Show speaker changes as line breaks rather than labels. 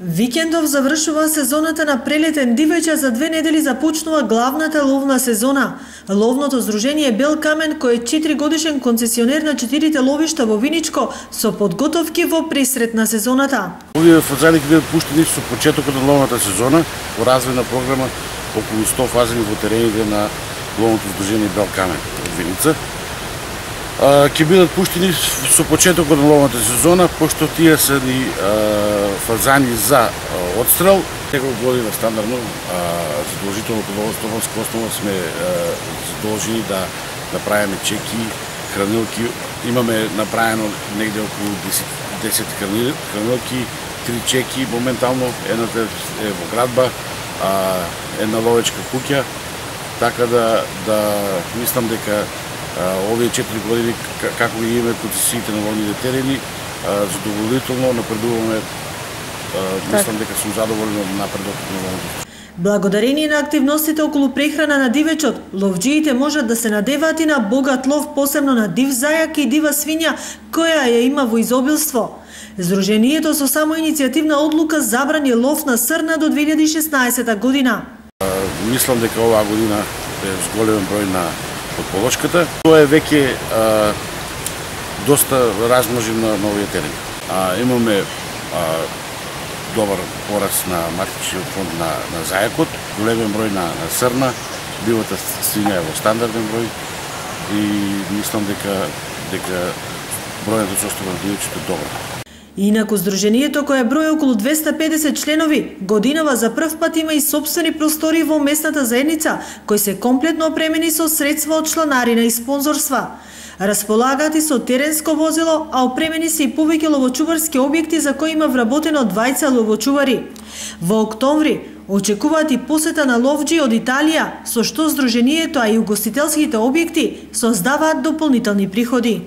Викендов завршува сезоната на прелетен дивеч, за 2 недели започнува главната ловна сезона. Ловното здружение Бел Камен, кој е 4 годишен концесионер на 4 ловишта во Виничко, со подготовки во пресрет на сезоната.
Овие фазани ќе бидат пуштени со почетокот на ловната сезона во развојна програма околу 100 фазани во терените на ловното здружение Бел Камен од Виница. Ќе бидат пуштени со почетокот на ловната сезона, пошто тие се ни фазани за отстрел. Неколку година стандардно задолжително по ловостопанска основа сме задолжени да направиме чеки, хранилки. Имаме направено негде околу 10 хранилки, 3 чеки моментално, едната е во градба, една ловечка куќа, така да мислам дека овие 4 години, како ги имаме концесиите на ловните терени, задоволително напредуваме. Мислам дека сум задоволен од напредокот на ловното.
Благодарение на активностите околу прехрана на дивечот, ловџиите можат да се надеваат и на богат лов, посебно на див зајак и дива свиња, која ја има во изобилство. Здруженијето со самоиницијативна одлука забрани лов на срна до 2016 година.
Мислам дека оваа година е зголемен број на подполошката. Тоа е веќе доста размножен на овие терени. Имаме добар пораст на матичниот фонд на зајакот, големен број на срна, дивата свиња е во стандарден број и мислам дека бројната состава на дивечите е добра.
Инаку здруженијето, кое брои околу 250 членови, годинава за прв пат има и сопствени простори во местната заедница, кои се комплетно опремени со средства од чланарина и спонзорства. Располагаат и со теренско возило, а опремени се и повеќе ловочуварски објекти за кои има вработено 20 ловочувари. Во октомври очекуваат и посета на ловџи од Италија, со што здруженијето, а и угостителските објекти создаваат дополнителни приходи.